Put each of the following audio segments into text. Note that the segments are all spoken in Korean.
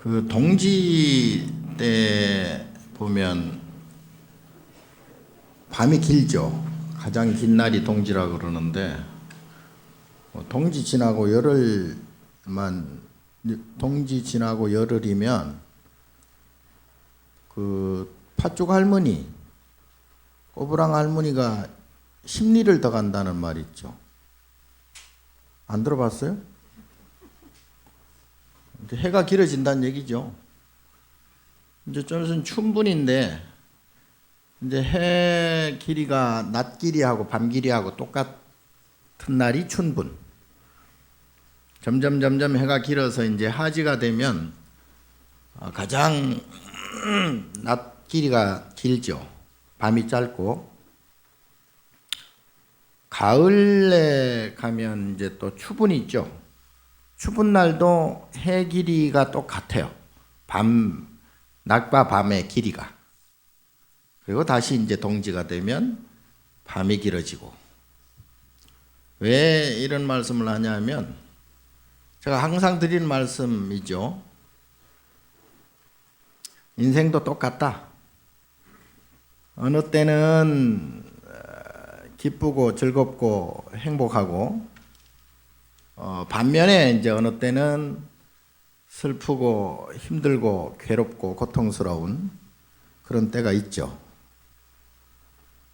그 동지 때 보면 밤이 길죠. 가장 긴 날이 동지라 그러는데 동지 지나고 열흘이면 그 팥죽 할머니, 꼬부랑 할머니가 심리를 더 간다는 말 있죠. 안 들어봤어요? 해가 길어진다는 얘기죠. 이제 좀 있으면 춘분인데 이제 해 길이가 낮 길이하고 밤 길이하고 똑같은 날이 춘분. 점점 해가 길어서 이제 하지가 되면 가장 낮 길이가 길죠. 밤이 짧고. 가을에 가면 이제 또 추분이 있죠. 추분 날도 해 길이가 똑같아요. 낮과 밤의 길이가. 그리고 다시 이제 동지가 되면 밤이 길어지고. 왜 이런 말씀을 하냐면 제가 항상 드리는 말씀이죠. 인생도 똑같다. 어느 때는 기쁘고 즐겁고 행복하고 반면에 이제 어느 때는 슬프고 힘들고 괴롭고 고통스러운 그런 때가 있죠.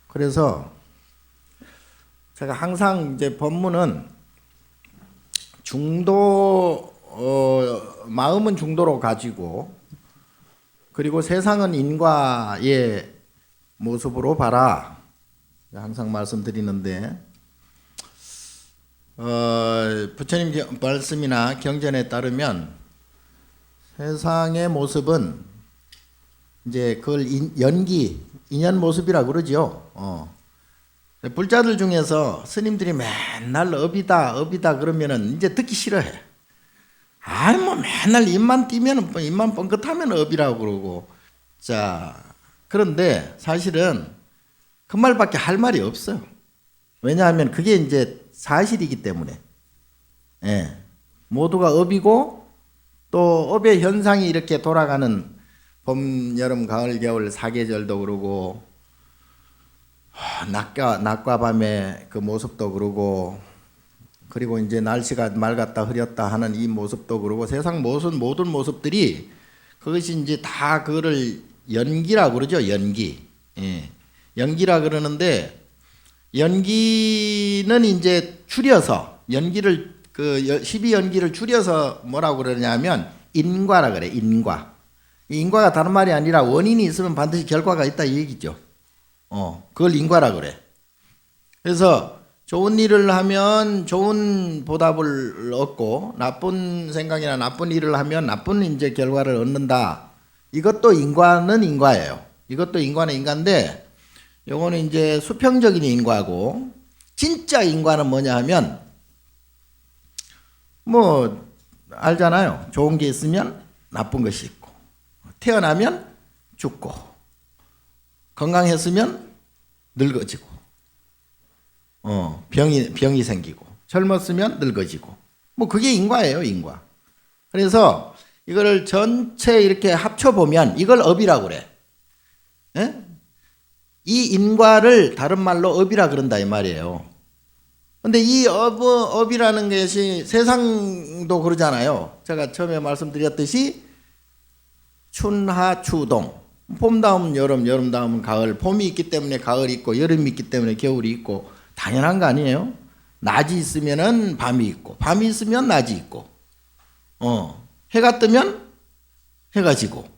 그래서 제가 항상 이제 법문은 마음은 중도로 가지고 그리고 세상은 인과의 모습으로 봐라. 항상 말씀드리는데 부처님 말씀이나 경전에 따르면 세상의 모습은 이제 그걸 인연 모습이라 그러죠. 불자들 중에서 스님들이 맨날 업이다 그러면은 이제 듣기 싫어해. 아이 뭐 맨날 입만 띄면 입만 뻥긋하면 업이라고 그러고. 자, 그런데 사실은 그 말밖에 할 말이 없어요. 왜냐하면 그게 이제 사실이기 때문에. 예. 모두가 업이고 또 업의 현상이 이렇게 돌아가는 봄, 여름, 가을, 겨울 사계절도 그러고 낮과 밤의 그 모습도 그러고 그리고 이제 날씨가 맑았다 흐렸다 하는 이 모습도 그러고 세상 모든 모습들이 그것이 이제 다 그거를 연기라 그러죠. 연기. 예. 연기라 그러는데 연기는 이제 줄여서 연기를 그 12연기를 줄여서 뭐라고 그러냐면 인과라 그래. 인과. 이 인과가 다른 말이 아니라 원인이 있으면 반드시 결과가 있다 이 얘기죠. 그걸 인과라 그래. 그래서 좋은 일을 하면 좋은 보답을 얻고 나쁜 생각이나 나쁜 일을 하면 나쁜 이제 결과를 얻는다. 이것도 인과는 인과예요. 이것도 인과는 인과인데 요거는 이제 수평적인 인과고 진짜 인과는 뭐냐 하면 뭐 알잖아요. 좋은 게 있으면 나쁜 것이 있고 태어나면 죽고 건강했으면 늙어지고 병이 생기고 젊었으면 늙어지고 뭐 그게 인과예요. 인과. 그래서 이거를 전체 이렇게 합쳐보면 이걸 업이라고 그래. 예? 이 인과를 다른 말로 업이라 그런다 이 말이에요. 근데 이 업이라는 것이 세상도 그러잖아요. 제가 처음에 말씀드렸듯이 춘하 추동 봄 다음 여름, 여름 다음 가을, 봄이 있기 때문에 가을이 있고 여름이 있기 때문에 겨울이 있고 당연한 거 아니에요. 낮이 있으면은 밤이 있고 밤이 있으면 낮이 있고 해가 뜨면 해가 지고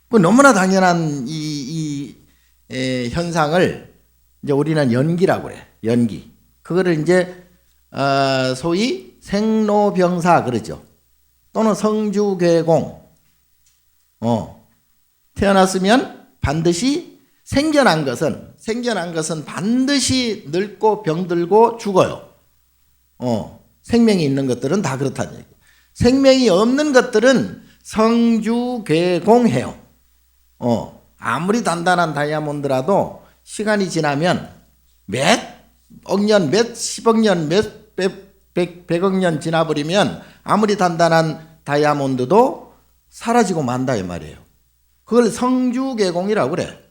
뭐 너무나 당연한 이 현상을 이제 우리는 연기라고 그래. 연기. 그거를 이제 소위 생로병사 그러죠. 또는 성주괴공. 태어났으면 반드시 생겨난 것은 반드시 늙고 병들고 죽어요. 생명이 있는 것들은 다 그렇다는 얘기. 생명이 없는 것들은 성주괴공해요. 아무리 단단한 다이아몬드라도 시간이 지나면 몇 억년, 몇 십억 년, 백억 년 지나버리면 아무리 단단한 다이아몬드도 사라지고 만다 이 말이에요. 그걸 성주개공이라고 그래.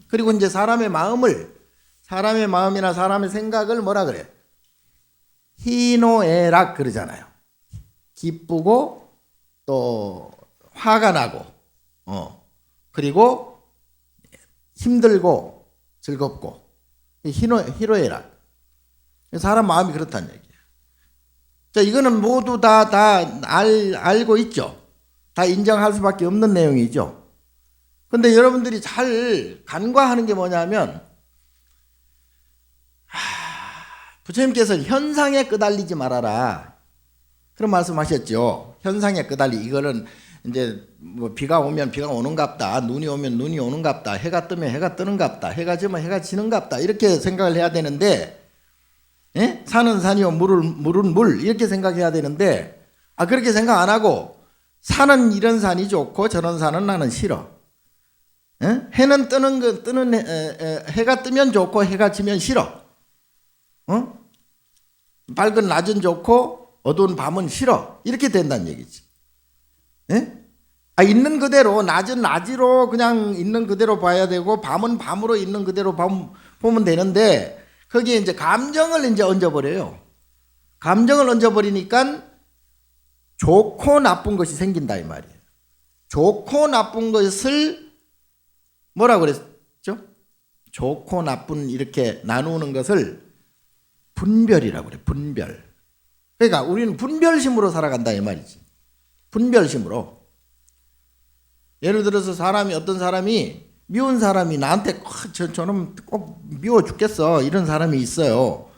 그리고 이제 사람의 마음이나 사람의 생각을 뭐라 그래? 희노애락 그러잖아요. 기쁘고 또 화가 나고, 그리고 힘들고 즐겁고, 희노애락. 사람 마음이 그렇다는 얘기예요. 자, 이거는 모두 다 알고 있죠. 다 인정할 수밖에 없는 내용이죠. 근데 여러분들이 잘 간과하는 게 뭐냐면, 부처님께서 현상에 끄달리지 말아라. 그런 말씀 하셨죠. 현상에 끄달리. 이거는 이제 뭐 비가 오면 비가 오는갑다. 눈이 오면 눈이 오는갑다. 해가 뜨면 해가 뜨는갑다. 해가 지면 해가 지는갑다. 이렇게 생각을 해야 되는데, 예? 산은 산이요 물은 물 이렇게 생각해야 되는데, 그렇게 생각 안 하고 산은 이런 산이 좋고 저런 산은 나는 싫어. 예? 해는 해가 뜨면 좋고 해가 지면 싫어. 밝은 낮은 좋고 어두운 밤은 싫어. 이렇게 된다는 얘기지. 예? 있는 그대로, 낮은 낮으로 그냥 있는 그대로 봐야 되고, 밤은 밤으로 있는 그대로 보면 되는데, 거기에 이제 감정을 이제 얹어버려요. 감정을 얹어버리니까 좋고 나쁜 것이 생긴다 이 말이에요. 좋고 나쁜 것을 뭐라 그랬죠? 좋고 나쁜 이렇게 나누는 것을 분별이라고 그래. 분별. 그러니까 우리는 분별심으로 살아간다 이 말이지. 분별심으로. 예를 들어서 어떤 사람이 미운 사람이 나한테 저놈 꼭 미워 죽겠어 이런 사람이 있어요.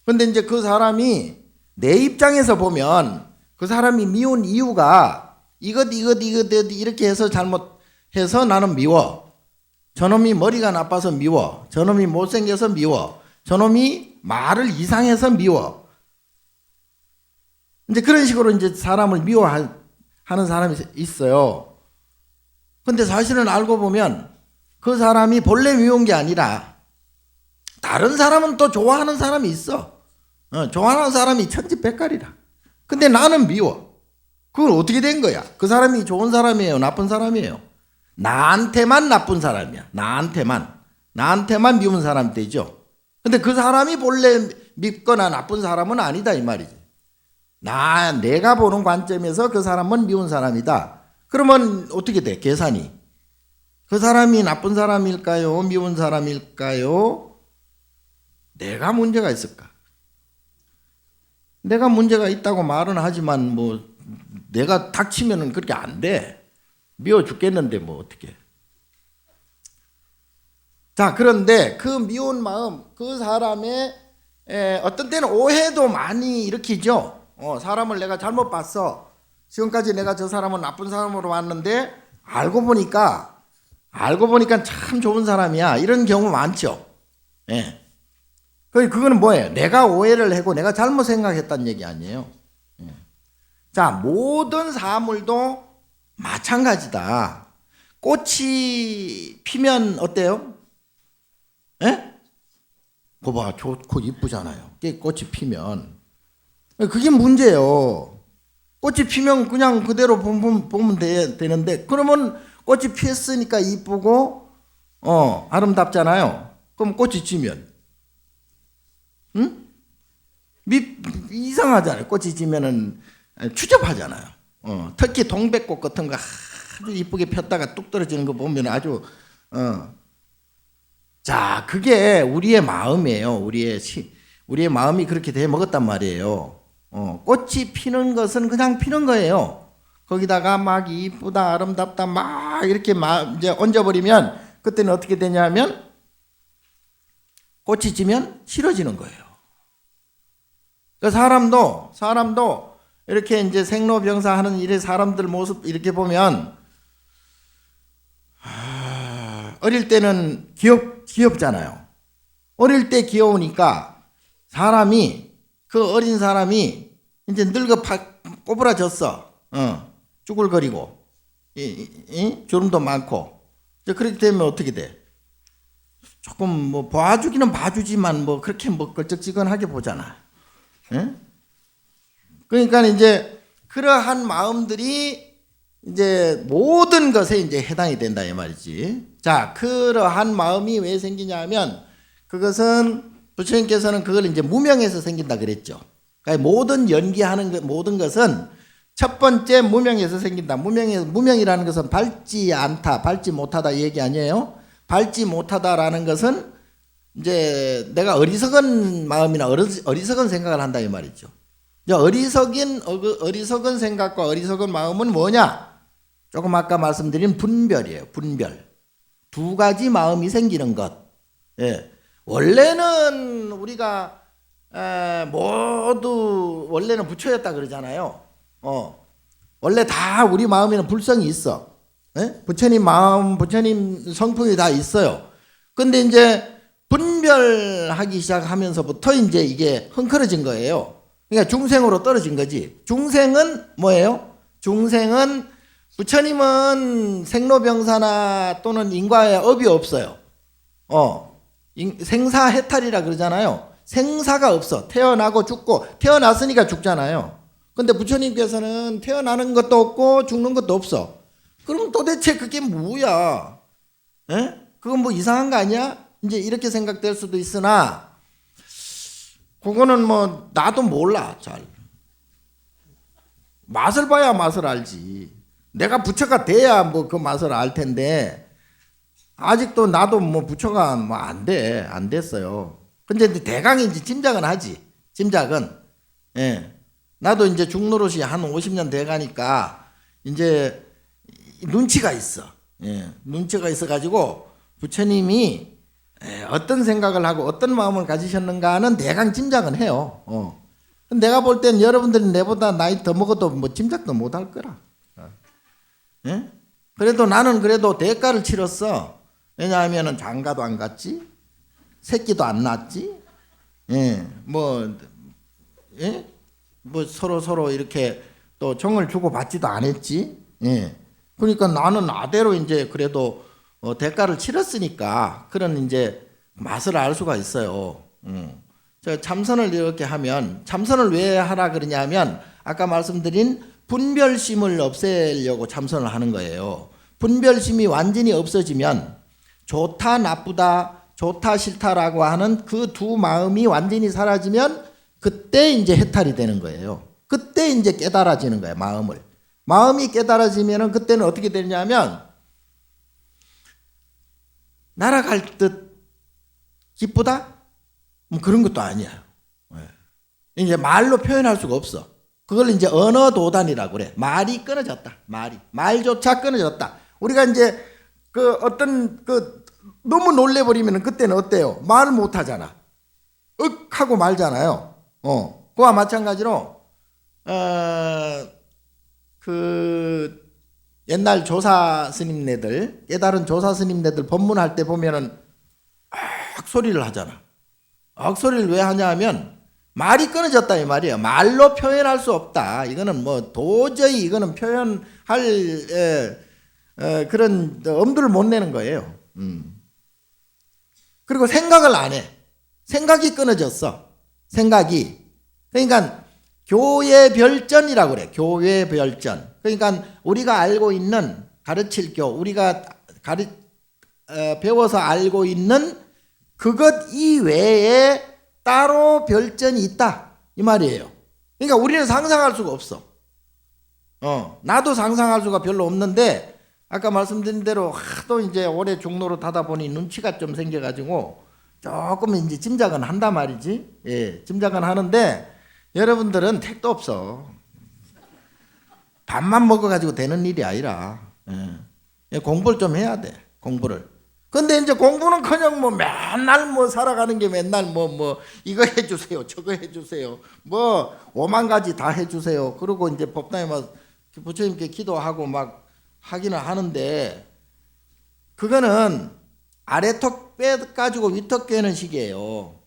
근데 이제 그 사람이 내 입장에서 보면 그 사람이 미운 이유가 이것 이렇게 해서 잘못해서 나는 미워. 저놈이 머리가 나빠서 미워. 저놈이 못생겨서 미워. 저놈이 말을 이상해서 미워. 이제 그런 식으로 이제 사람을 미워하는 사람이 있어요. 근데 사실은 알고 보면 그 사람이 본래 미운 게 아니라 다른 사람은 또 좋아하는 사람이 있어. 좋아하는 사람이 천지백갈이라. 근데 나는 미워. 그걸 어떻게 된 거야? 그 사람이 좋은 사람이에요? 나쁜 사람이에요? 나한테만 나쁜 사람이야. 나한테만 미운 사람이 되죠. 근데 그 사람이 본래 밉거나 나쁜 사람은 아니다 이 말이지. 내가 보는 관점에서 그 사람은 미운 사람이다. 그러면 어떻게 돼? 계산이. 그 사람이 나쁜 사람일까요? 미운 사람일까요? 내가 문제가 있을까? 내가 문제가 있다고 말은 하지만 뭐 내가 닥치면은 그렇게 안 돼. 미워 죽겠는데 뭐 어떻게. 자, 그런데 그 미운 마음, 그 사람의 어떤 때는 오해도 많이 일으키죠. 사람을 내가 잘못 봤어. 지금까지 내가 저 사람은 나쁜 사람으로 봤는데 알고 보니까 참 좋은 사람이야. 이런 경우 많죠. 예. 그거는 뭐예요? 내가 오해를 하고 내가 잘못 생각했다는 얘기 아니에요. 예. 자, 모든 사물도 마찬가지다. 꽃이 피면 어때요? 예? 그거 봐, 좋고 이쁘잖아요. 꽃이 피면. 그게 문제예요. 꽃이 피면 그냥 그대로 보면 되는데, 그러면 꽃이 피었으니까 이쁘고, 아름답잖아요. 그럼 꽃이 지면, 응? 이상하잖아요. 꽃이 지면은 추접하잖아요. 특히 동백꽃 같은 거 아주 이쁘게 폈다가 뚝 떨어지는 거 보면 아주, 자, 그게 우리의 마음이에요. 우리의 마음이 그렇게 돼 먹었단 말이에요. 꽃이 피는 것은 그냥 피는 거예요. 거기다가 막 이쁘다, 아름답다, 막 이렇게 이제 얹어버리면 그때는 어떻게 되냐면 꽃이 지면 싫어지는 거예요. 그 사람도 이렇게 이제 생로병사 하는 일의 사람들 모습 이렇게 보면 어릴 때는 귀엽잖아요. 어릴 때 귀여우니까 그 어린 사람이 이제 늙어 꼬부라졌어. 쭈글거리고, 주름도 많고. 그렇게 되면 어떻게 돼? 조금 뭐 봐주기는 봐주지만 뭐 그렇게 뭐 걸쩍지근하게 보잖아. 그러니까 이제 그러한 마음들이 이제 모든 것에 이제 해당이 된다 이 말이지. 자, 그러한 마음이 왜 생기냐면 그것은 부처님께서는 그걸 이제 무명에서 생긴다 그랬죠. 그러니까 모든 연기하는 것, 모든 것은 첫 번째 무명에서 생긴다. 무명이라는 것은 밝지 않다, 밝지 못하다 이 얘기 아니에요. 밝지 못하다라는 것은 이제 내가 어리석은 마음이나 어리석은 생각을 한다 이 말이죠. 어리석은 생각과 어리석은 마음은 뭐냐? 조금 아까 말씀드린 분별이에요. 분별. 두 가지 마음이 생기는 것. 예. 원래는 우리가 모두 원래는 부처였다 그러잖아요. 원래 다 우리 마음에는 불성이 있어. 예? 부처님 마음, 부처님 성품이 다 있어요. 근데 이제 분별하기 시작하면서부터 이제 이게 헝클어진 거예요. 그러니까 중생으로 떨어진 거지. 중생은 뭐예요? 중생은 부처님은 생로병사나 또는 인과에 업이 없어요. 생사해탈이라 그러잖아요. 생사가 없어. 태어나고 죽고 태어났으니까 죽잖아요. 근데 부처님께서는 태어나는 것도 없고 죽는 것도 없어. 그럼 도대체 그게 뭐야? 에? 그건 뭐 이상한 거 아니야? 이제 이렇게 생각될 수도 있으나 그거는 뭐 나도 몰라 잘. 맛을 봐야 맛을 알지. 내가 부처가 돼야 뭐 그 맛을 알 텐데 아직도 나도 뭐 부처가 뭐 안 됐어요. 근데 대강 이제 짐작은 하지. 짐작은. 예. 나도 이제 중노릇이 한 50년 돼 가니까 이제 눈치가 있어. 예. 눈치가 있어 가지고 부처님이 어떤 생각을 하고 어떤 마음을 가지셨는가는 대강 짐작은 해요. 내가 볼 땐 여러분들이 내보다 나이 더 먹어도 뭐 짐작도 못 할 거라. 예? 그래도 나는 그래도 대가를 치렀어. 왜냐하면은 장가도 안 갔지, 새끼도 안 낳았지, 예, 뭐 서로 이렇게 또 정을 주고 받지도 않았지, 예. 그러니까 나는 나대로 이제 그래도 대가를 치렀으니까 그런 이제 맛을 알 수가 있어요. 저 참선을 이렇게 하면 참선을 왜 하라 그러냐면 아까 말씀드린 분별심을 없애려고 참선을 하는 거예요. 분별심이 완전히 없어지면 좋다 나쁘다 좋다 싫다라고 하는 그 두 마음이 완전히 사라지면 그때 이제 해탈이 되는 거예요. 그때 이제 깨달아지는 거예요. 마음이 깨달아지면 그때는 어떻게 되냐면 날아갈 듯 기쁘다? 뭐 그런 것도 아니에요. 이제 말로 표현할 수가 없어. 그걸 이제 언어 도단이라고 그래. 말이 끊어졌다. 말조차 끊어졌다. 우리가 이제 그 어떤 너무 놀래버리면 그때는 어때요? 말을 못 하잖아. 윽 하고 말잖아요. 그와 마찬가지로 그 옛날 조사 스님네들, 깨달은 조사 스님네들 법문할 때 보면은 악 소리를 하잖아. 악 소리를 왜 하냐 하면 말이 끊어졌다 이 말이에요. 말로 표현할 수 없다. 이거는 뭐 도저히 이거는 표현할 그런 엄두를 못 내는 거예요. 그리고 생각을 안 해. 생각이 끊어졌어. 생각이. 그러니까 교회별전이라고 그래. 교회별전. 그러니까 우리가 알고 있는 가르칠 교, 우리가 배워서 알고 있는 그것 이외에 따로 별전이 있다 이 말이에요. 그러니까 우리는 상상할 수가 없어. 나도 상상할 수가 별로 없는데 아까 말씀드린 대로 하도 이제 오래 중노릇 하다 보니 눈치가 좀 생겨가지고 조금 이제 짐작은 한단 말이지. 예, 짐작은 하는데 여러분들은 택도 없어. 밥만 먹어가지고 되는 일이 아니라 공부를 좀 해야 돼. 공부를. 근데 이제 공부는커녕 뭐 맨날 뭐 살아가는 게 맨날 뭐 이거 해주세요, 저거 해주세요, 뭐 5만 가지 다 해주세요. 그리고 이제 법당에 막 부처님께 기도하고 막 하기는 하는데 그거는 아래턱 빼가지고 위턱 깨는 식이에요.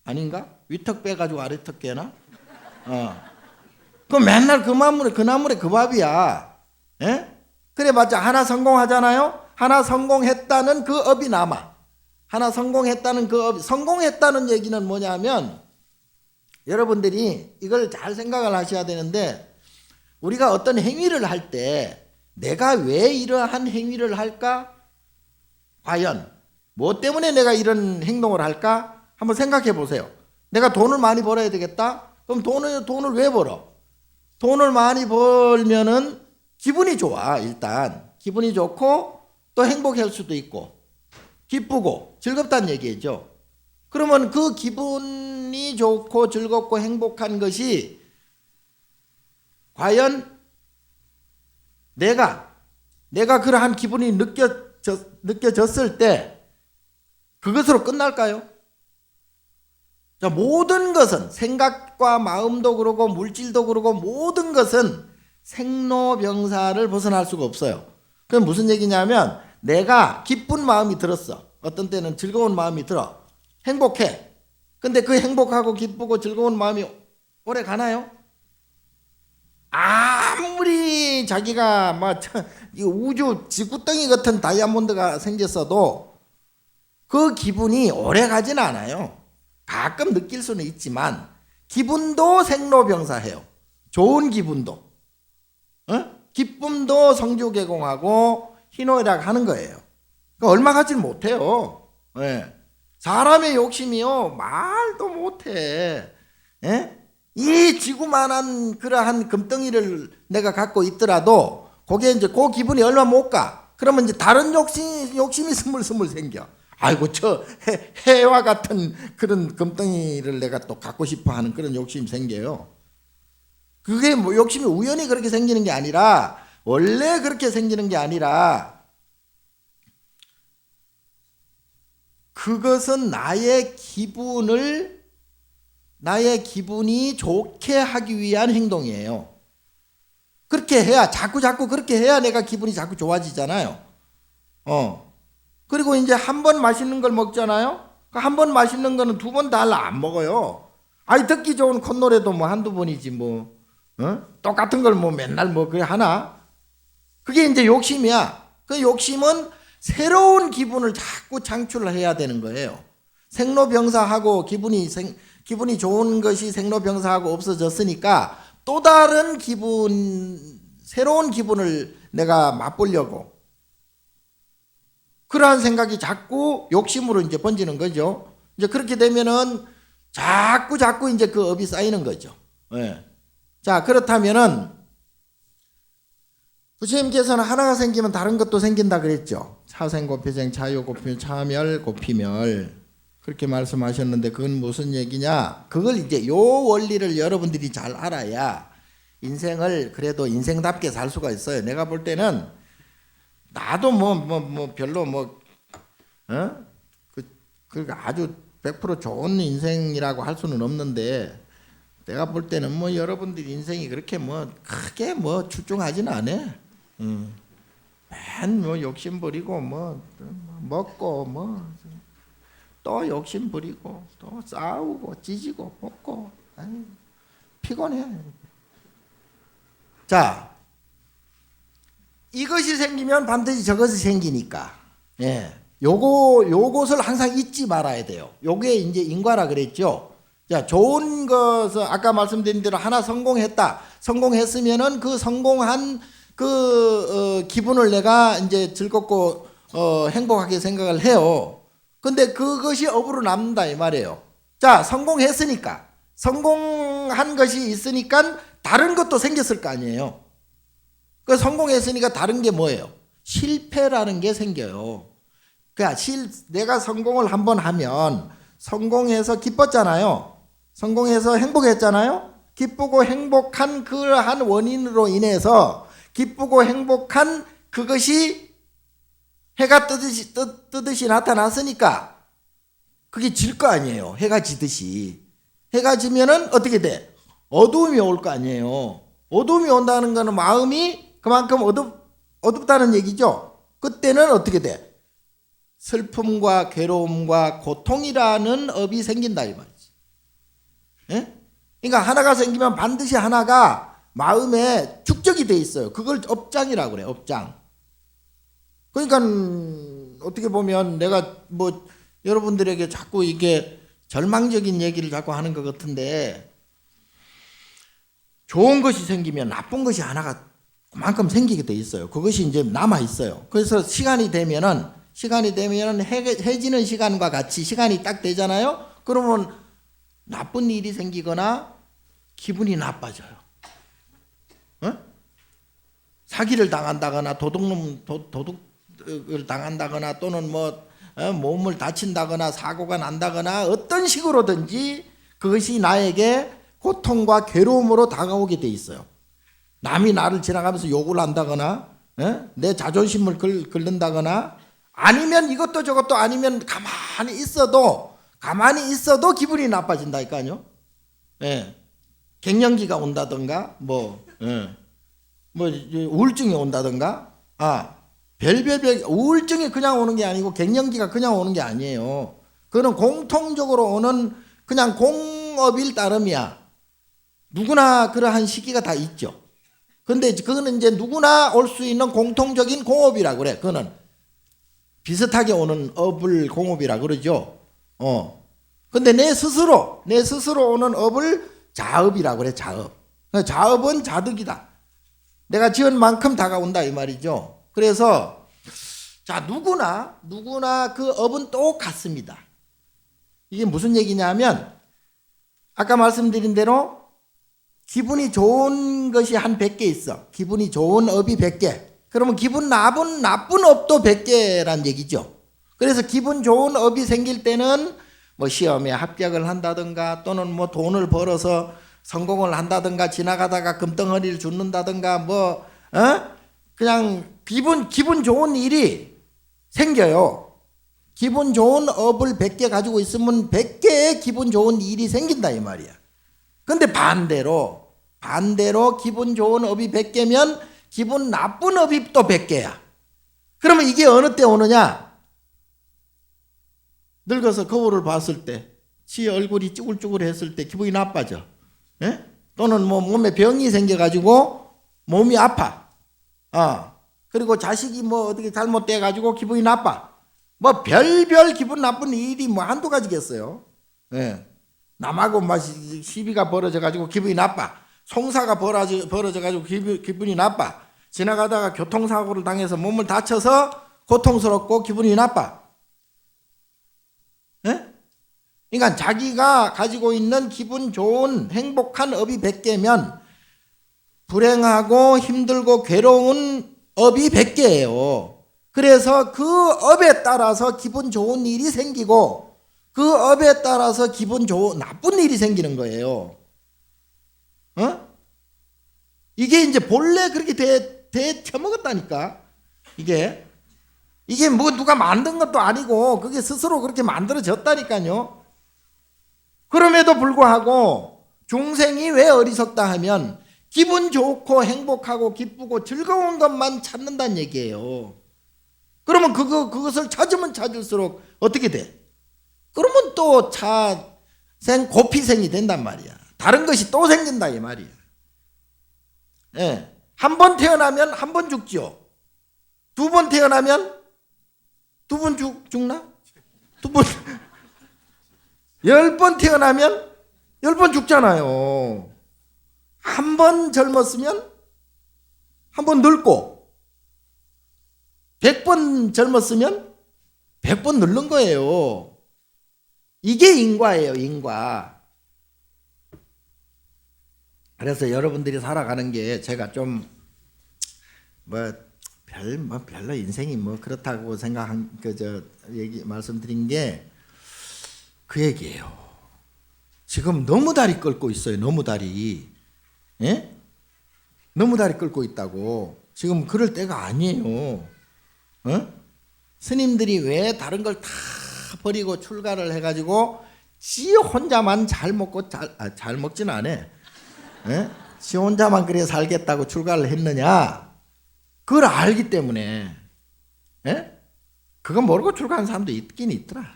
아닌가? 위턱 빼가지고 아래턱 깨나? 그 맨날 그 나물에 그 밥이야. 예? 그래 맞자 하나 성공하잖아요. 하나 성공했다는 그 업이 남아. 하나 성공했다는 그 업이. 성공했다는 얘기는 뭐냐면 여러분들이 이걸 잘 생각을 하셔야 되는데 우리가 어떤 행위를 할 때 내가 왜 이러한 행위를 할까? 과연 뭐 때문에 내가 이런 행동을 할까? 한번 생각해 보세요. 내가 돈을 많이 벌어야 되겠다? 그럼 돈을 왜 벌어? 돈을 많이 벌면은 기분이 좋아. 일단 기분이 좋고 또 행복할 수도 있고 기쁘고 즐겁다는 얘기죠. 그러면 그 기분이 좋고 즐겁고 행복한 것이 과연 내가 그러한 기분이 느껴졌을 때 그것으로 끝날까요? 자, 모든 것은 생각과 마음도 그러고 물질도 그러고 모든 것은 생로병사를 벗어날 수가 없어요. 그건 무슨 얘기냐면 내가 기쁜 마음이 들었어. 어떤 때는 즐거운 마음이 들어. 행복해. 근데 그 행복하고 기쁘고 즐거운 마음이 오래 가나요? 아무리 자기가 막 우주 지구덩이 같은 다이아몬드가 생겼어도 그 기분이 오래 가지는 않아요. 가끔 느낄 수는 있지만 기분도 생로병사해요. 좋은 기분도 기쁨도 성주개공하고 희노애락 하는 거예요. 그러니까 얼마 가지는 못해요. 네. 사람의 욕심이요 말도 못해. 네? 이 지구만한 그러한 금덩이를 내가 갖고 있더라도 그게 이제 그 기분이 얼마 못 가. 그러면 이제 다른 욕심이 스물스물 생겨. 아이고 저 해와 같은 그런 금덩이를 내가 또 갖고 싶어 하는 그런 욕심이 생겨요. 그게 뭐 욕심이 우연히 그렇게 생기는 게 아니라 원래 그렇게 생기는 게 아니라 그것은 나의 기분이 좋게 하기 위한 행동이에요. 그렇게 해야 자꾸 그렇게 해야 내가 기분이 자꾸 좋아지잖아요. 그리고 이제 한 번 맛있는 걸 먹잖아요. 한 번 맛있는 거는 두 번 달라 안 먹어요. 아이 듣기 좋은 콧노래도 뭐 한두 번이지 뭐. 똑같은 걸 뭐 맨날 뭐 그래 하나? 그게 이제 욕심이야. 그 욕심은 새로운 기분을 자꾸 창출해야 되는 거예요. 생로병사하고 기분이 좋은 것이 생로병사하고 없어졌으니까 또 다른 새로운 기분을 내가 맛보려고 그러한 생각이 자꾸 욕심으로 이제 번지는 거죠. 이제 그렇게 되면은 자꾸 이제 그 업이 쌓이는 거죠. 네. 자, 그렇다면은 부처님께서는 하나가 생기면 다른 것도 생긴다 그랬죠. 차생고피생, 차유고피멸, 차멸고피멸 그렇게 말씀하셨는데 그건 무슨 얘기냐? 그걸 이제 요 원리를 여러분들이 잘 알아야 인생을 그래도 인생답게 살 수가 있어요. 내가 볼 때는 나도 별로 그 아주 100% 좋은 인생이라고 할 수는 없는데 내가 볼 때는 뭐 여러분들 인생이 그렇게 뭐 크게 뭐 출중하지는 않아. 맨 뭐 욕심 부리고 뭐 먹고 뭐 또 욕심 부리고 또 싸우고 찢고 먹고 피곤해. 자, 이것이 생기면 반드시 저것이 생기니까. 예. 요것을 항상 잊지 말아야 돼요. 요게 이제 인과라 그랬죠. 자, 좋은 것은 아까 말씀드린 대로 하나 성공했다. 성공했으면은 그 성공한 기분을 내가 이제 즐겁고 행복하게 생각을 해요. 근데 그것이 업으로 남는다 이 말이에요. 자, 성공했으니까 성공한 것이 있으니까 다른 것도 생겼을 거 아니에요. 그 성공했으니까 다른 게 뭐예요? 실패라는 게 생겨요. 그러니까 내가 성공을 한번 하면 성공해서 기뻤잖아요. 성공해서 행복했잖아요. 기쁘고 행복한 그러한 원인으로 인해서 기쁘고 행복한 그것이 해가 뜨듯이 나타났으니까 그게 질 거 아니에요. 해가 지듯이. 해가 지면은 어떻게 돼? 어두움이 올 거 아니에요. 어두움이 온다는 거는 마음이 그만큼 어둡다는 얘기죠. 그때는 어떻게 돼? 슬픔과 괴로움과 고통이라는 업이 생긴다 이 말이지. 예? 그러니까 하나가 생기면 반드시 하나가 마음에 축적이 돼 있어요. 그걸 업장이라고 그래. 업장. 그러니까 어떻게 보면 내가 뭐 여러분들에게 자꾸 이게 절망적인 얘기를 자꾸 하는 것 같은데 좋은 것이 생기면 나쁜 것이 하나가 그만큼 생기게 돼 있어요. 그것이 이제 남아 있어요. 그래서 시간이 되면은 해지는 시간과 같이 시간이 딱 되잖아요. 그러면 나쁜 일이 생기거나 기분이 나빠져요. 어? 사기를 당한다거나 도둑을 당한다거나 또는 몸을 다친다거나 사고가 난다거나 어떤 식으로든지 그것이 나에게 고통과 괴로움으로 다가오게 돼 있어요. 남이 나를 지나가면서 욕을 한다거나 내 자존심을 긁는다거나 아니면 이것도 저것도 아니면 가만히 있어도 기분이 나빠진다니까요. 예. 갱년기가 온다든가 우울증이 온다든가 우울증이 그냥 오는 게 아니고 갱년기가 그냥 오는 게 아니에요. 그거는 공통적으로 오는 그냥 공업일 따름이야. 누구나 그러한 시기가 다 있죠. 근데 그거는 이제 누구나 올 수 있는 공통적인 공업이라 그래. 그거는 비슷하게 오는 업을 공업이라 그러죠. 근데 내 스스로 오는 업을 자업이라 그래. 자업은 자득이다. 내가 지은 만큼 다가온다 이 말이죠. 그래서 자 누구나 그 업은 똑같습니다. 이게 무슨 얘기냐면 아까 말씀드린 대로 기분이 좋은 것이 한 100개 있어. 기분이 좋은 업이 100개. 그러면 기분 나쁜 업도 100개란 얘기죠. 그래서 기분 좋은 업이 생길 때는 시험에 합격을 한다든가 또는 돈을 벌어서 성공을 한다든가 지나가다가 금덩어리를 줍는다든가 그냥 기분 좋은 일이 생겨요. 기분 좋은 업을 100개 가지고 있으면 100개의 기분 좋은 일이 생긴다 이 말이야. 근데 반대로 기분 좋은 업이 100개면 기분 나쁜 업이 또 100개야. 그러면 이게 어느 때 오느냐? 늙어서 거울을 봤을 때, 지 얼굴이 쭈글쭈글했을 때 기분이 나빠져. 예? 또는 몸에 병이 생겨가지고 몸이 아파. 그리고 자식이 어떻게 잘못돼가지고 기분이 나빠. 별별 기분 나쁜 일이 한두 가지겠어요. 예. 남하고 시비가 벌어져가지고 기분이 나빠. 송사가 벌어져가지고 기분이 나빠. 지나가다가 교통사고를 당해서 몸을 다쳐서 고통스럽고 기분이 나빠. 예? 그러니까 자기가 가지고 있는 기분 좋은 행복한 업이 100개면 불행하고 힘들고 괴로운 업이 100개예요. 그래서 그 업에 따라서 기분 좋은 일이 생기고 그 업에 따라서 나쁜 일이 생기는 거예요. 이게 이제 본래 그렇게 처먹었다니까. 이게 누가 만든 것도 아니고 그게 스스로 그렇게 만들어졌다니까요. 그럼에도 불구하고 중생이 왜 어리석다 하면 기분 좋고 행복하고 기쁘고 즐거운 것만 찾는다는 얘기예요. 그러면 그것을 찾으면 찾을수록 어떻게 돼? 그러면 또 고피생이 된단 말이야. 다른 것이 또 생긴다 이 말이야. 예. 한 번 태어나면 한 번 죽죠. 두 번 태어나면 두 번 죽나? 두 번. 10번 태어나면 10번 죽잖아요. 한 번 젊었으면 한 번 늙고 100번 젊었으면 100번 늙는 거예요. 이게 인과예요, 인과. 그래서 여러분들이 살아가는 게 제가 좀 별로 인생이 그렇다고 생각한 말씀드린 게 그 얘기예요. 지금 너무 다리 끌고 있어요. 너무 다리. 예? 너무 다리 끌고 있다고. 지금 그럴 때가 아니에요. 스님들이 왜 다른 걸 다 버리고 출가를 해가지고 지 혼자만 잘 먹고 잘 먹진 않아. 예? 지 혼자만 그래 살겠다고 출가를 했느냐? 그걸 알기 때문에. 예? 그거 모르고 출가한 사람도 있긴 있더라.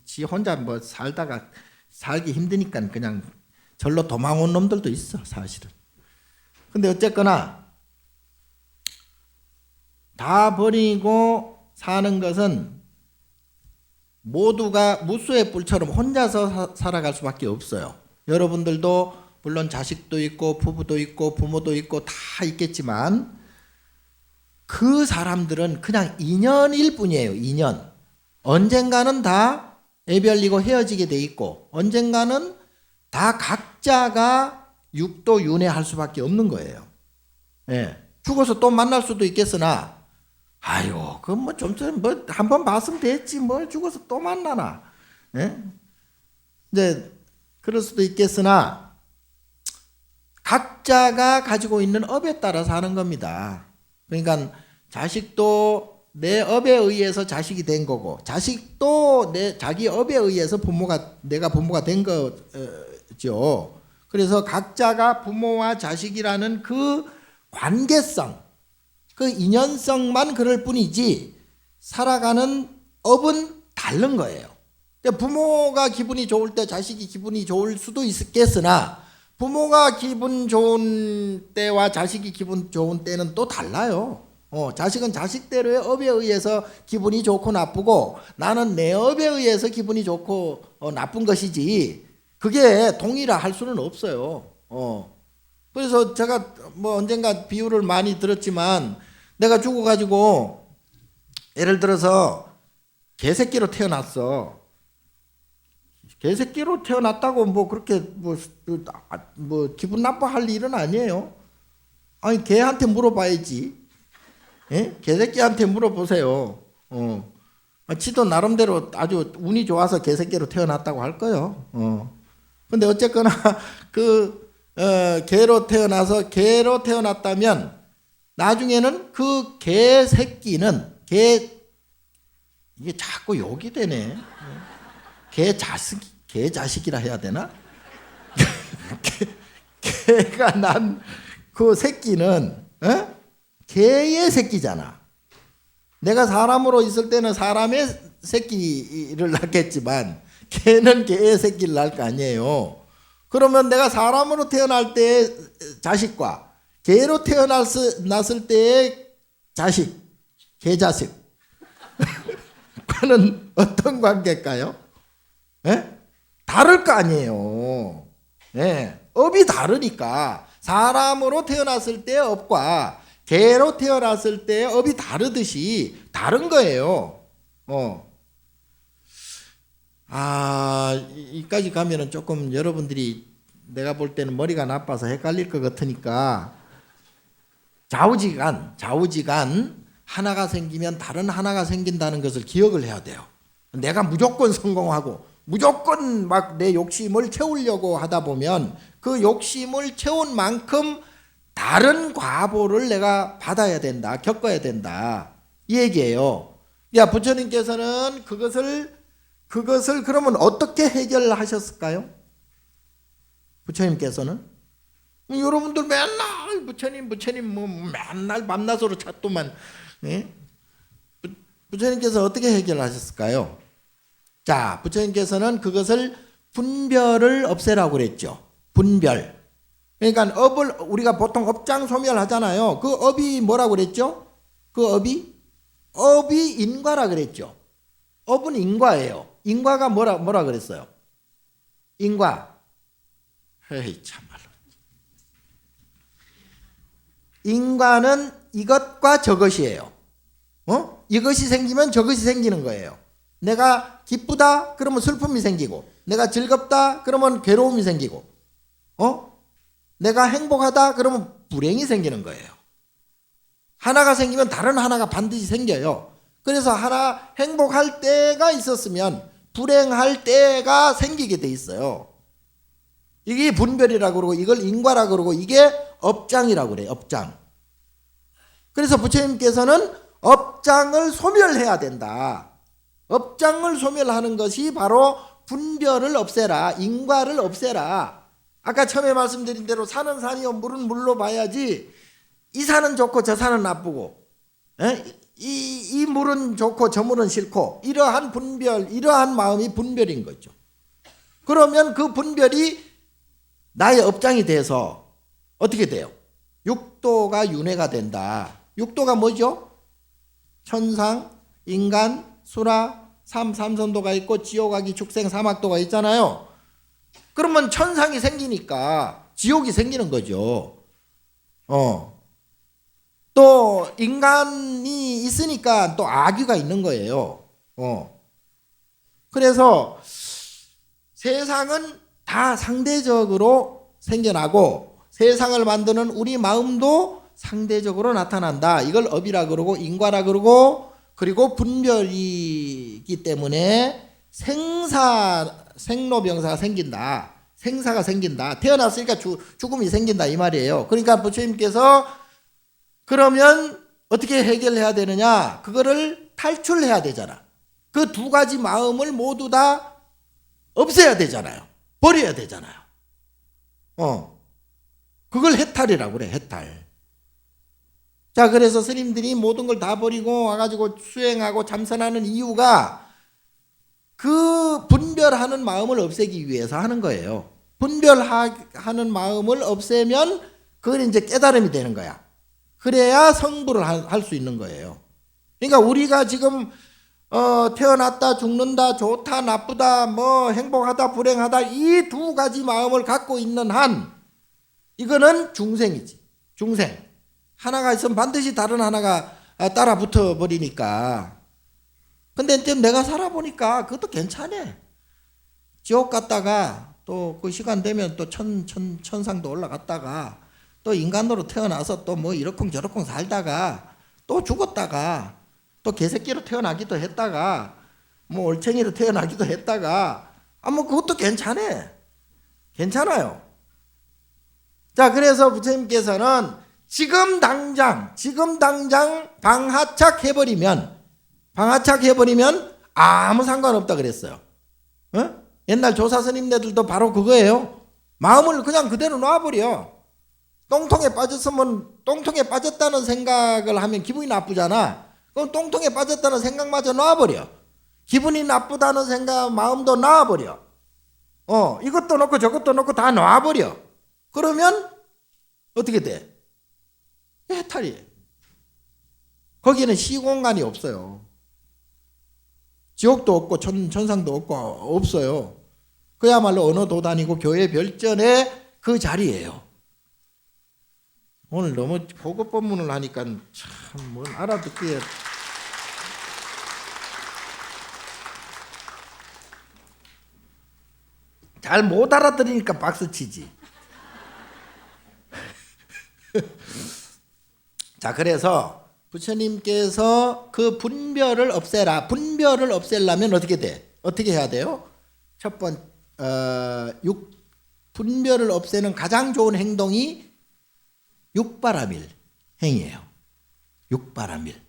지 혼자 살다가 살기 힘드니까 그냥 절로 도망 온 놈들도 있어, 사실은. 근데 어쨌거나 다 버리고 사는 것은 모두가 무수의 뿔처럼 혼자서 살아갈 수밖에 없어요. 여러분들도 물론 자식도 있고 부부도 있고 부모도 있고 다 있겠지만 그 사람들은 그냥 인연일 뿐이에요. 인연. 언젠가는 다 애별리고 헤어지게 돼 있고 언젠가는 다 각자가 육도 윤회할 수밖에 없는 거예요. 예. 죽어서 또 만날 수도 있겠으나 아유 그건 뭐 좀 전에 뭐 한 번 봤으면 됐지 뭘 죽어서 또 만나나. 예? 이제 그럴 수도 있겠으나 각자가 가지고 있는 업에 따라 사는 겁니다. 그러니까 자식도 내 업에 의해서 자식이 된 거고 자식도 자기 업에 의해서 내가 부모가 된 거죠. 그래서 각자가 부모와 자식이라는 그 관계성, 그 인연성만 그럴 뿐이지 살아가는 업은 다른 거예요. 부모가 기분이 좋을 때 자식이 기분이 좋을 수도 있겠으나 부모가 기분 좋은 때와 자식이 기분 좋은 때는 또 달라요. 자식은 자식대로의 업에 의해서 기분이 좋고 나쁘고 나는 내 업에 의해서 기분이 좋고 나쁜 것이지 그게 동일화 할 수는 없어요. 그래서 제가 뭐 언젠가 비유를 많이 들었지만 내가 죽어가지고 예를 들어서 개새끼로 태어났어. 개새끼로 태어났다고 뭐 그렇게 뭐 기분 나빠할 일은 아니에요. 아니 개한테 물어봐야지. 예? 개새끼한테 물어보세요. 지도 나름대로 아주 운이 좋아서 개새끼로 태어났다고 할 거예요. 근데 어쨌거나 개로 태어났다면 나중에는 그 개새끼는 이게 자꾸 욕이 되네. 개자식이라 해야 되나? 개가 난 그 새끼는 개의 새끼잖아. 내가 사람으로 있을 때는 사람의 새끼를 낳겠지만 개는 개의 새끼를 낳을 거 아니에요. 그러면 내가 사람으로 태어날 때의 자식과 개로 태어났을 때의 자식, 개자식 그는 어떤 관계일까요? 다를 거 아니에요. 업이 다르니까 사람으로 태어났을 때의 업과 개로 태어났을 때의 업이 다르듯이 다른 거예요. 이까지 가면은 조금 여러분들이 내가 볼 때는 머리가 나빠서 헷갈릴 것 같으니까 좌우지간 하나가 생기면 다른 하나가 생긴다는 것을 기억을 해야 돼요. 내가 무조건 성공하고 무조건 막 내 욕심을 채우려고 하다 보면 그 욕심을 채운 만큼 다른 과보를 내가 받아야 된다, 겪어야 된다 이 얘기예요. 야, 부처님께서는 그것을 그러면 어떻게 해결하셨을까요? 부처님께서는 여러분들 맨날 부처님 뭐 맨날 밤낮으로 찾더만 부처님께서 어떻게 해결하셨을까요? 자, 부처님께서는 그것을 분별을 없애라고 그랬죠. 분별. 그러니까 업을 우리가 보통 업장 소멸하잖아요. 그 업이 뭐라고 그랬죠? 그 업이 인과라 그랬죠. 업은 인과예요. 인과가 뭐라 그랬어요? 인과. 에이 참말로. 인과는 이것과 저것이에요. 이것이 생기면 저것이 생기는 거예요. 내가 기쁘다 그러면 슬픔이 생기고 내가 즐겁다 그러면 괴로움이 생기고 내가 행복하다 그러면 불행이 생기는 거예요. 하나가 생기면 다른 하나가 반드시 생겨요. 그래서 하나 행복할 때가 있었으면 불행할 때가 생기게 돼 있어요. 이게 분별이라고 그러고 이걸 인과라고 그러고 이게 업장이라고 그래요. 업장. 그래서 부처님께서는 업장을 소멸해야 된다. 업장을 소멸하는 것이 바로 분별을 없애라. 인과를 없애라. 아까 처음에 말씀드린 대로 산은 산이요 물은 물로 봐야지 이 산은 좋고 저 산은 나쁘고 이 물은 좋고 저 물은 싫고 이러한 분별, 이러한 마음이 분별인 거죠. 그러면 그 분별이 나의 업장이 돼서 어떻게 돼요? 육도가 윤회가 된다. 육도가 뭐죠? 천상, 인간, 수라, 삼선도가 있고 지옥아기, 축생, 사막도가 있잖아요. 그러면 천상이 생기니까 지옥이 생기는 거죠. 또 인간이 있으니까 또 악귀가 있는 거예요. 그래서 세상은 다 상대적으로 생겨나고 세상을 만드는 우리 마음도 상대적으로 나타난다. 이걸 업이라 그러고 인과라 그러고, 그리고 분별이기 때문에 생로병사가 생긴다. 생사가 생긴다. 태어났으니까 죽음이 생긴다 이 말이에요. 그러니까 부처님께서 그러면 어떻게 해결해야 되느냐? 그거를 탈출해야 되잖아. 그 두 가지 마음을 모두 다 없애야 되잖아요. 버려야 되잖아요. 그걸 해탈이라고 그래, 해탈. 자, 그래서 스님들이 모든 걸 다 버리고 와가지고 수행하고 참선하는 이유가 그 분별하는 마음을 없애기 위해서 하는 거예요. 분별하는 마음을 없애면 그건 이제 깨달음이 되는 거야. 그래야 성불을 할 수 있는 거예요. 그러니까 우리가 지금 태어났다 죽는다 좋다 나쁘다 뭐 행복하다 불행하다 이 두 가지 마음을 갖고 있는 한 이거는 중생이지. 중생. 하나가 있으면 반드시 다른 하나가 따라 붙어 버리니까. 근데 내가 살아보니까 그것도 괜찮아. 지옥 갔다가 또 그 시간 되면 또 천상도 올라갔다가 또 인간으로 태어나서 또 뭐 이러쿵저러쿵 살다가 또 죽었다가 또 개새끼로 태어나기도 했다가 뭐 올챙이로 태어나기도 했다가 뭐 그것도 괜찮아. 괜찮아요. 자, 그래서 부처님께서는 지금 당장 방하착 해버리면 아무 상관없다 그랬어요. 옛날 조사 스님네들도 바로 그거예요. 마음을 그냥 그대로 놔버려. 똥통에 빠졌으면 똥통에 빠졌다는 생각을 하면 기분이 나쁘잖아. 그럼 똥통에 빠졌다는 생각마저 놔버려. 기분이 나쁘다는 생각 마음도 놔버려. 이것도 놓고 저것도 놓고 다 놔버려. 그러면 어떻게 돼? 해탈이에요. 거기는 시공간이 없어요. 지옥도 없고 천상도 없고 없어요. 그야말로 어느 도단이고 교회 별전의 그 자리예요. 오늘 너무 고급 법문을 하니까 참 뭘 알아듣기에 잘 못 알아들으니까 박수치지. 자, 그래서 부처님께서 그 분별을 없애라. 분별을 없애려면 어떻게 돼? 어떻게 해야 돼요? 첫 번째 분별을 없애는 가장 좋은 행동이 육바라밀 행위예요. 육바라밀.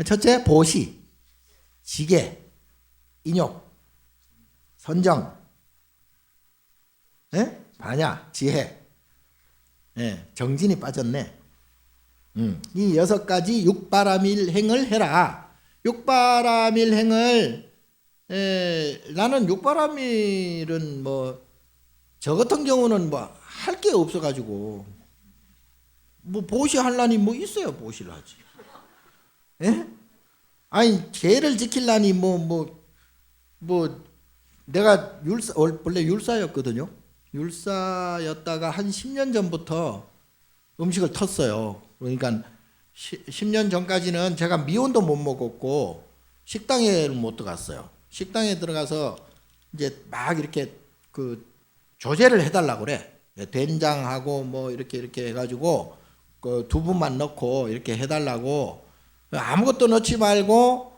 첫째, 보시, 지계, 인욕, 선정, 반야, 지혜. 정진이 빠졌네. 이 6가지 육바라밀 행을 해라. 육바라밀 행을 나는 육바라밀은 뭐 저 같은 경우는 뭐 할 게 없어가지고 뭐 보시 할라니 뭐 있어요. 보시를 하지. 아니 죄를 지키려니 뭐 내가 원래 율사였거든요. 율사였다가 한 10년 전부터 음식을 텄어요. 그러니까 10년 전까지는 제가 미원도 못 먹었고 식당에 못 들어갔어요. 식당에 들어가서 이제 막 이렇게 그 조제를 해달라고 그래. 된장하고 뭐 이렇게 해가지고 그 두부만 넣고 이렇게 해달라고 아무것도 넣지 말고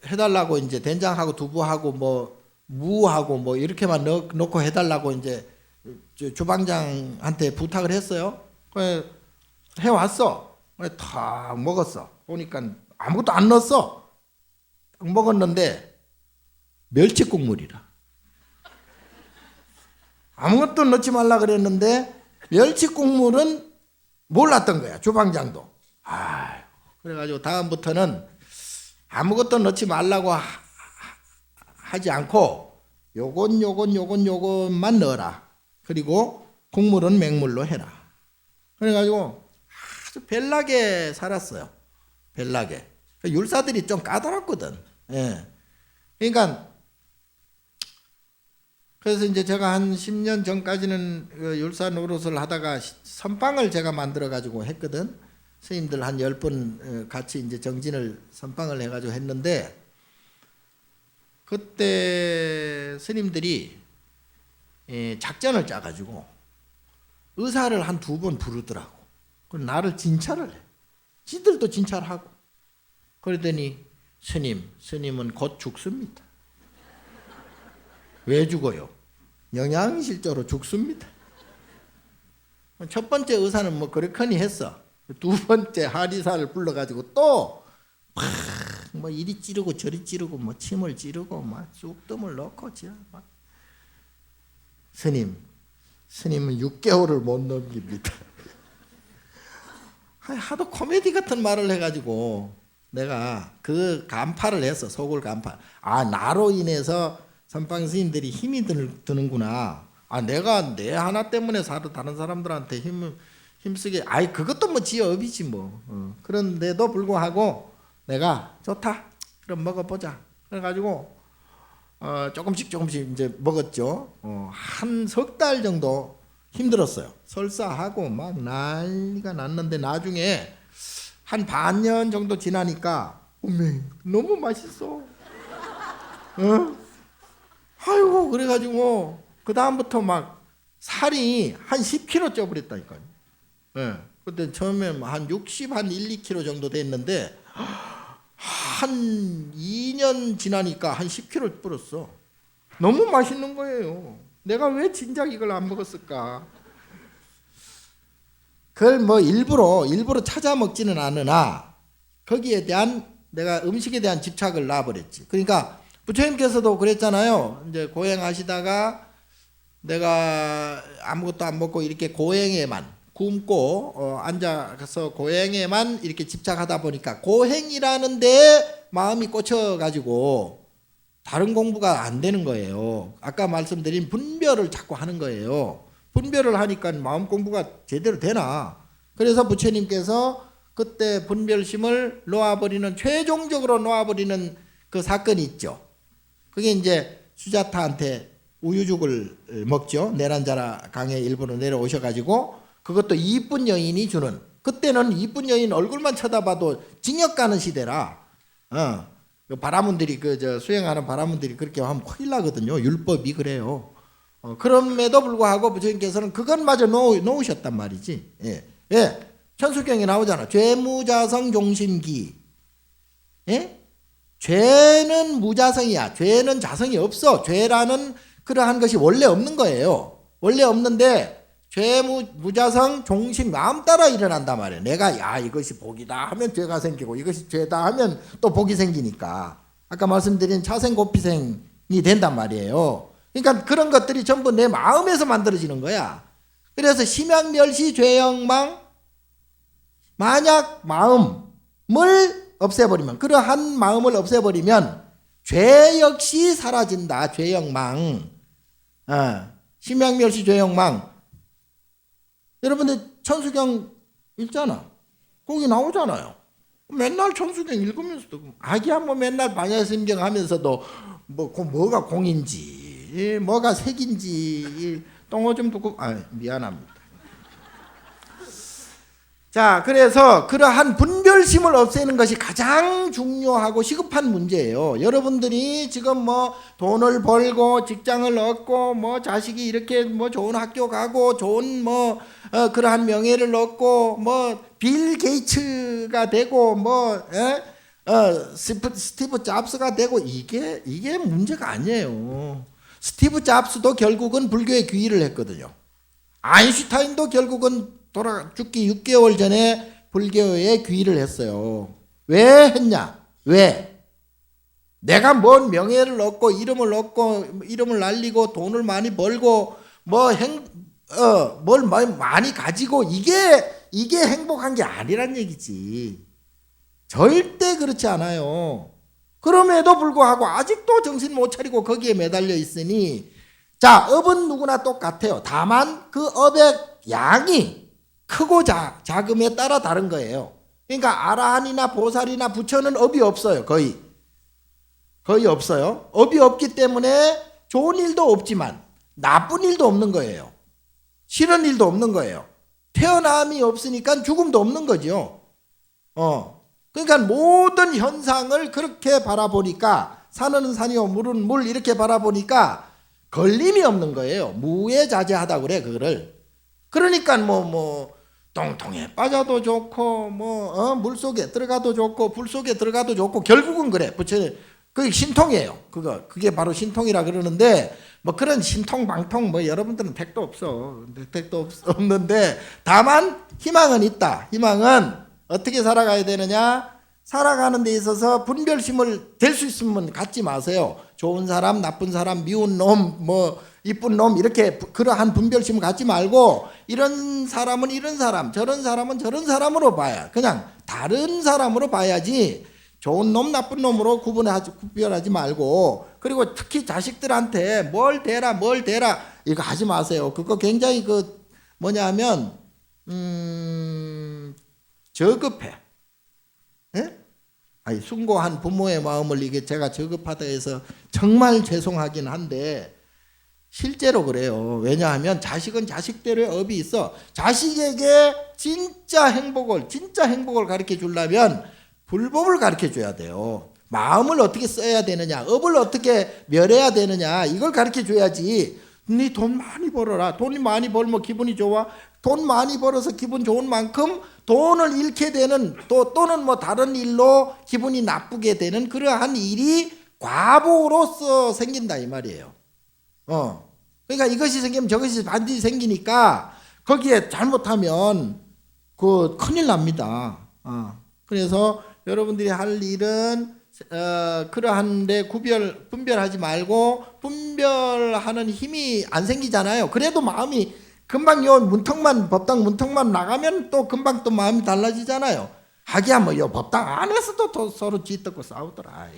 해달라고 이제 된장하고 두부하고 뭐 무하고 뭐 이렇게만 넣고 해달라고 이제 주방장한테 부탁을 했어요. 그래 해왔어. 그래 다 먹었어. 보니까 아무것도 안 넣었어. 딱 먹었는데 멸치 국물이라. 아무것도 넣지 말라 그랬는데 멸치 국물은 몰랐던 거야. 주방장도. 그래가지고 다음부터는 아무것도 넣지 말라고 하지 않고 요것만 넣어라. 그리고 국물은 맹물로 해라. 그래가지고 아주 별나게 살았어요. 별나게. 율사들이 좀 까다롭거든. 그러니까 그래서 이제 제가 한 10년 전까지는 그 율사 노릇을 하다가 선빵을 제가 만들어 가지고 했거든. 스님들 한 10분 같이 이제 정진을 선빵을 해 가지고 했는데, 그때 스님들이 작전을 짜 가지고 의사를 한 2번 부르더라고. 그럼 나를 진찰을 해. 지들도 진찰하고. 그러더니 스님은 곧 죽습니다. 왜 죽어요? 영양실조로 죽습니다. 첫 번째 의사는 뭐 그렇거니 했어. 2번째 한의사를 불러가지고 또 뭐 이리 찌르고 저리 찌르고 뭐 침을 찌르고 막 쑥뜸을 넣고 막. 스님은 6개월을 못 넘깁니다. 하도 코미디 같은 말을 해가지고 내가 그 간파를 했어. 속을 간파. 나로 인해서 선방 스님들이 힘이 드는구나. 내가 내 하나 때문에 다른 사람들한테 힘쓰게. 그것도 뭐 지업이지 뭐. 그런데도 불구하고 내가 좋다. 그럼 먹어보자. 그래가지고 조금씩 이제 먹었죠. 한 석 달 정도 힘들었어요. 설사하고 막 난리가 났는데 나중에 한 반년 정도 지나니까 너무 맛있어. 아이고 그래가지고 그 다음부터 막 살이 한 10kg 쪄버렸다니까요. 그때 처음에 한 60, 한 1, 2kg 정도 됐는데 한 2년 지나니까 한 10kg 불었어. 너무 맛있는 거예요. 내가 왜 진작 이걸 안 먹었을까? 그걸 뭐 일부러 찾아 먹지는 않으나 거기에 대한 내가 음식에 대한 집착을 놔버렸지. 그러니까 부처님께서도 그랬잖아요. 이제 고행하시다가 내가 아무것도 안 먹고 이렇게 고행에만 굶고 앉아서 고행에만 이렇게 집착하다 보니까 고행이라는 데 마음이 꽂혀가지고 다른 공부가 안 되는 거예요. 아까 말씀드린 분별을 자꾸 하는 거예요. 분별을 하니까 마음 공부가 제대로 되나. 그래서 부처님께서 그때 분별심을 놓아버리는, 최종적으로 놓아버리는 그 사건이 있죠. 그게 이제 수자타한테 우유죽을 먹죠. 내란자라 강에 일부러 내려오셔가지고 그것도 이쁜 여인이 주는. 그때는 이쁜 여인 얼굴만 쳐다봐도 징역 가는 시대라. 그 바라문들이 수행하는 바라문들이 그렇게 하면 큰일 나거든요. 율법이 그래요. 그럼에도 불구하고 부처님께서는 그것마저 놓으셨단 말이지. 천수경에 나오잖아. 죄무자성 종심기. 죄는 무자성이야. 죄는 자성이 없어. 죄라는 그러한 것이 원래 없는 거예요. 원래 없는데 죄무자성 종심, 마음 따라 일어난단 말이에요. 내가 이것이 복이다 하면 죄가 생기고 이것이 죄다 하면 또 복이 생기니까 아까 말씀드린 차생고피생이 된단 말이에요. 그러니까 그런 것들이 전부 내 마음에서 만들어지는 거야. 그래서 심양멸시 죄영망, 만약 마음을 없애버리면, 그러한 마음을 없애버리면 죄 역시 사라진다. 죄영망. 심양멸시 죄영망. 여러분들 천수경 읽잖아. 거기 나오잖아요. 맨날 천수경 읽으면서도 아기야 뭐 맨날 반야심경 하면서도 뭐가 공인지 뭐가 색인지 똥오줌 두고 미안합니다. 자, 그래서 그러한 분별심을 없애는 것이 가장 중요하고 시급한 문제예요. 여러분들이 지금 뭐 돈을 벌고 직장을 얻고 뭐 자식이 이렇게 뭐 좋은 학교 가고 좋은 그러한 명예를 얻고 뭐 빌 게이츠가 되고 스티브 잡스가 되고 이게 문제가 아니에요. 스티브 잡스도 결국은 불교에 귀의를 했거든요. 아인슈타인도 결국은 죽기 6개월 전에 불교에 귀의를 했어요. 왜 했냐? 왜? 내가 뭔 명예를 얻고 이름을 날리고 돈을 많이 벌고 뭘 많이 가지고 이게 행복한 게 아니란 얘기지. 절대 그렇지 않아요. 그럼에도 불구하고 아직도 정신 못 차리고 거기에 매달려 있으니, 자, 업은 누구나 똑같아요. 다만 그 업의 양이 크고 작음에 따라 다른 거예요. 그러니까 아라한이나 보살이나 부처는 업이 없어요. 거의 없어요. 업이 없기 때문에 좋은 일도 없지만 나쁜 일도 없는 거예요. 싫은 일도 없는 거예요. 태어남이 없으니까 죽음도 없는 거죠. 그러니까 모든 현상을 그렇게 바라보니까, 산은 산이요 물은 물 이렇게 바라보니까 걸림이 없는 거예요. 무해자재하다 그래 그거를. 그러니까 똥통에 빠져도 좋고 물속에 들어가도 좋고 불 속에 들어가도 좋고, 결국은 그래. 부처님 그게 신통이에요. 그게 바로 신통이라 그러는데, 그런 신통 방통 여러분들은 택도 없어. 택도 없는데, 다만 희망은 있다. 희망은 어떻게 살아가야 되느냐? 살아가는 데 있어서 분별심을 될 수 있으면 갖지 마세요. 좋은 사람, 나쁜 사람, 미운 놈, 이쁜 놈, 이렇게 그러한 분별심을 갖지 말고, 이런 사람은 이런 사람, 저런 사람은 저런 사람으로 봐야, 그냥 다른 사람으로 봐야지, 좋은 놈, 나쁜 놈으로 구별하지 말고, 그리고 특히 자식들한테 뭘 대라, 이거 하지 마세요. 그거 굉장히 뭐냐면, 저급해. 예? 아니, 숭고한 부모의 마음을 이게 제가 저급하다 해서 정말 죄송하긴 한데, 실제로 그래요. 왜냐하면 자식은 자식대로의 업이 있어. 자식에게 진짜 행복을 가르쳐 주려면 불법을 가르쳐 줘야 돼요. 마음을 어떻게 써야 되느냐, 업을 어떻게 멸해야 되느냐, 이걸 가르쳐 줘야지. 네 돈 많이 벌어라. 돈이 많이 벌면 기분이 좋아. 돈 많이 벌어서 기분 좋은 만큼 돈을 잃게 되는, 또는 다른 일로 기분이 나쁘게 되는 그러한 일이 과보로서 생긴다 이 말이에요. 그러니까 이것이 생기면 저것이 반드시 생기니까 거기에 잘못하면 큰일 납니다. 그래서 여러분들이 할 일은 그러한데 분별하지 말고, 분별하는 힘이 안 생기잖아요. 그래도 마음이 금방 법당 문턱만 나가면 또 금방 또 마음이 달라지잖아요. 하기야 법당 안에서도 또 서로 쥐뜯고 싸우더라.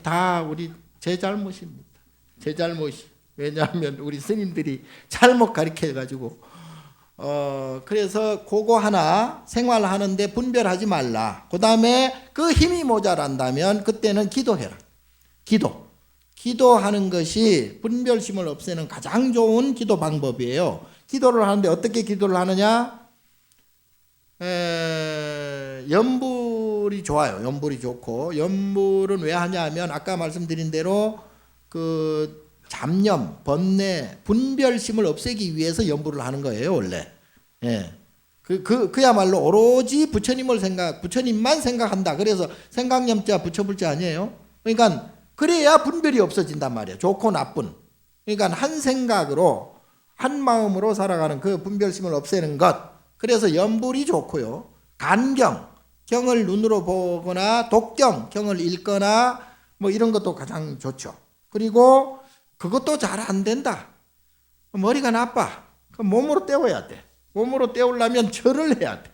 다 우리 제 잘못입니다. 제 잘못이. 왜냐하면 우리 스님들이 잘못 가르쳐가지고, 그래서 그거 하나 생활하는데 분별하지 말라. 그 다음에 그 힘이 모자란다면 그때는 기도해라. 기도하는 것이 분별심을 없애는 가장 좋은 기도 방법이에요. 기도를 하는데 어떻게 기도를 하느냐? 연불이 좋아요. 연불이 좋고, 연불은 왜 하냐면 아까 말씀드린 대로 잡념, 번뇌, 분별심을 없애기 위해서 연불을 하는 거예요, 원래. 예. 그야말로 오로지 부처님만 생각한다. 그래서 생각념자 부처불자 아니에요? 그러니까 그래야 분별이 없어진단 말이에요. 좋고 나쁜. 그러니까 한 생각으로, 한 마음으로 살아가는 그 분별심을 없애는 것. 그래서 연불이 좋고요. 간경, 경을 눈으로 보거나 독경, 경을 읽거나 이런 것도 가장 좋죠. 그리고 그것도 잘 안 된다. 머리가 나빠. 그럼 몸으로 때워야 돼. 몸으로 때우려면 절을 해야 돼.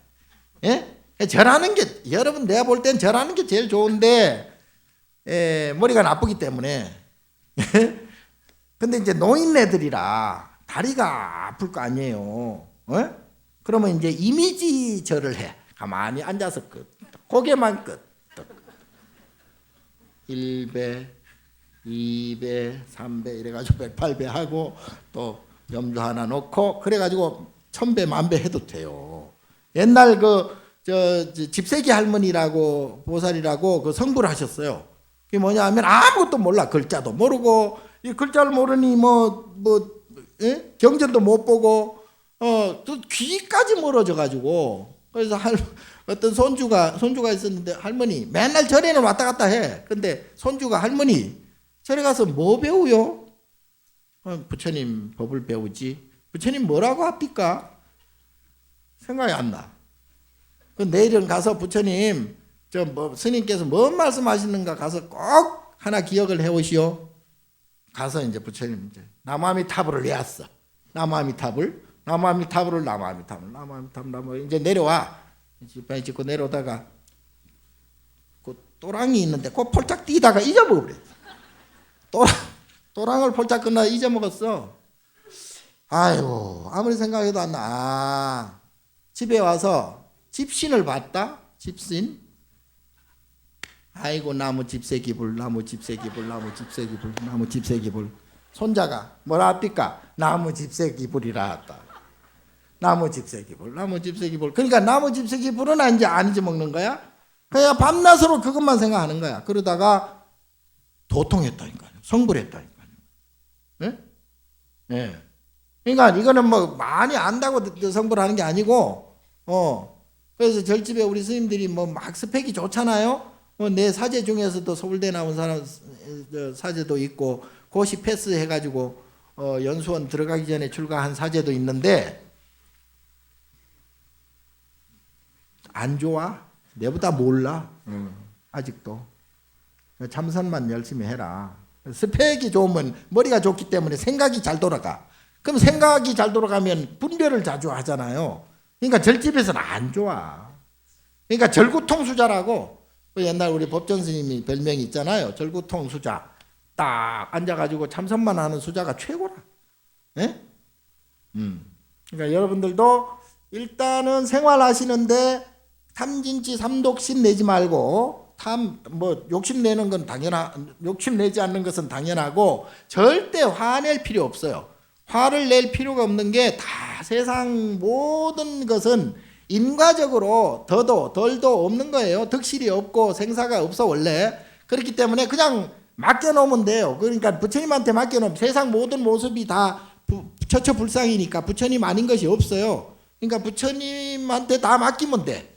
예? 절하는 게, 여러분 내가 볼 땐 절하는 게 제일 좋은데, 머리가 나쁘기 때문에. 근데 이제 노인네들이라 다리가 아플 거 아니에요. 그러면 이제 이미지 절을 해. 가만히 앉아서 고개만 1배, 2배, 3배 이래가지고 108배 하고, 또 염주 하나 놓고, 그래가지고 1000배, 10,000배 해도 돼요. 옛날 집세기 할머니라고, 보살이라고 성불 하셨어요. 그게 뭐냐 하면 아무것도 몰라. 글자도 모르고, 이 글자를 모르니 경전도 못 보고, 또 귀까지 멀어져가지고, 그래서 어떤 손주가 있었는데, 할머니 맨날 절에는 왔다 갔다 해. 근데 손주가, 할머니 절에 가서 뭐 배우요? 부처님 법을 배우지. 부처님 뭐라고 합니까? 생각이 안 나. 내일은 가서 부처님 스님께서 뭔 말씀하시는가 가서 꼭 하나 기억을 해오시오. 가서 이제 부처님 이제 나마미타불을 외웠어. 나마미타불 이제 내려와. 지팡이 짚고 내려오다가 또랑이 있는데 폴짝 뛰다가 잊어먹어버려. 또랑을 폴짝 끝나 잊어먹었어. 아이고, 아무리 생각해도 안 나. 집에 와서 집신을 봤다. 집신. 아이고 나무 집세기불, 나무 집세기불, 나무 집세기불, 나무 집세기불. 손자가 뭐라 합니까? 나무 집세기불이라 했다. 나무 집세기불, 나무 집세기불. 그러니까 나무 집세기불은 이제 안 잊어먹는 거야. 그냥 밤낮으로 그것만 생각하는 거야. 그러다가 도통했다니까요. 성불했다니까요. 예? 예. 그러니까 이거는 뭐 많이 안다고 성불하는 게 아니고, 그래서 절집에 우리 스님들이 뭐 막 스펙이 좋잖아요. 내 사제 중에서도 서울대 나온 사람 사제도 있고, 고시 패스 해가지고 연수원 들어가기 전에 출가한 사제도 있는데, 안 좋아? 내보다 몰라. 아직도. 참선만 열심히 해라. 스펙이 좋으면 머리가 좋기 때문에 생각이 잘 돌아가. 그럼 생각이 잘 돌아가면 분별을 자주 하잖아요. 그러니까 절집에서는 안 좋아. 그러니까 절구통수자라고, 옛날 우리 법전 스님이 별명이 있잖아요. 절구통수자. 딱 앉아가지고 참선만 하는 수자가 최고라. 예? 그러니까 여러분들도 일단은 생활하시는데 탐진치 삼독신 내지 말고, 욕심내는 건 욕심내지 않는 것은 당연하고, 절대 화낼 필요 없어요. 화를 낼 필요가 없는 게, 다 세상 모든 것은 인과적으로 더도 덜도 없는 거예요. 득실이 없고 생사가 없어 원래. 그렇기 때문에 그냥 맡겨놓으면 돼요. 그러니까 부처님한테 맡겨놓으면 세상 모든 모습이 다 처처불상이니까 부처님 아닌 것이 없어요. 그러니까 부처님한테 다 맡기면 돼.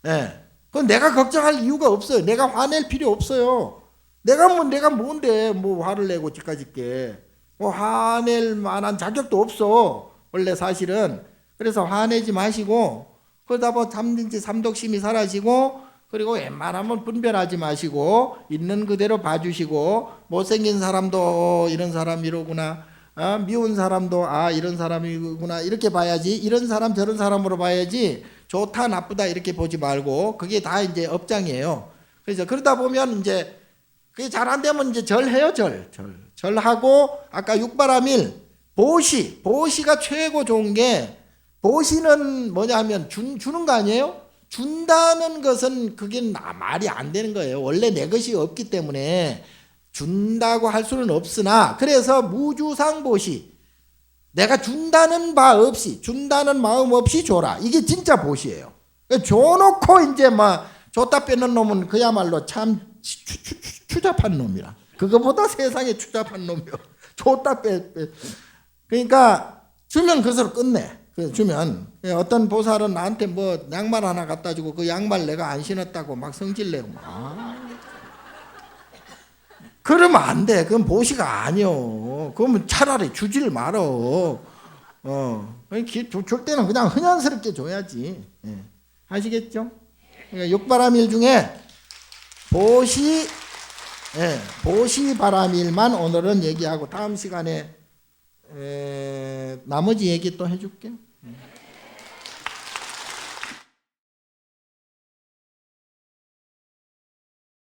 예. 그건 내가 걱정할 이유가 없어요. 내가 화낼 필요 없어요. 내가 뭔데 뭐 화를 내고 집까짓게. 뭐 화낼 만한 자격도 없어. 원래 사실은. 그래서 화내지 마시고, 그러다 뭐 참진치 삼독심이 사라지고, 그리고 웬만하면 분별하지 마시고, 있는 그대로 봐주시고, 못생긴 사람도 이런 사람 이러구나, 미운 사람도 이런 사람이구나, 이렇게 봐야지. 이런 사람 저런 사람으로 봐야지, 좋다 나쁘다 이렇게 보지 말고, 그게 다 이제 업장이에요. 그래서 그러다 보면 이제 그게 잘 안 되면 이제 절해요. 절하고, 아까 육바라밀 보시가 최고 좋은 게, 보시는 뭐냐면 주는 거 아니에요? 준다는 것은 그게 말이 안 되는 거예요. 원래 내 것이 없기 때문에 준다고 할 수는 없으나, 그래서 무주상 보시, 내가 준다는 바 없이, 준다는 마음 없이 줘라. 이게 진짜 보시예요. 줘놓고 이제 막 줬다 빼는 놈은 그야말로 참 추잡한 놈이라. 그거보다 세상에 추잡한 놈이요. 줬다 빼. 그러니까 주면 그것으로 끝내. 주면 어떤 보살은 나한테 뭐 양말 하나 갖다 주고 그 양말 내가 안 신었다고 막 성질내고 그러면 안 돼. 그건 보시가 아니요. 그러면 차라리 주질 말어. 줄 때는 그냥 흔연스럽게 줘야지. 예. 아시겠죠? 그러니까 육바라밀 중에 보시바라밀만 오늘은 얘기하고, 다음 시간에 나머지 얘기 또 해줄게.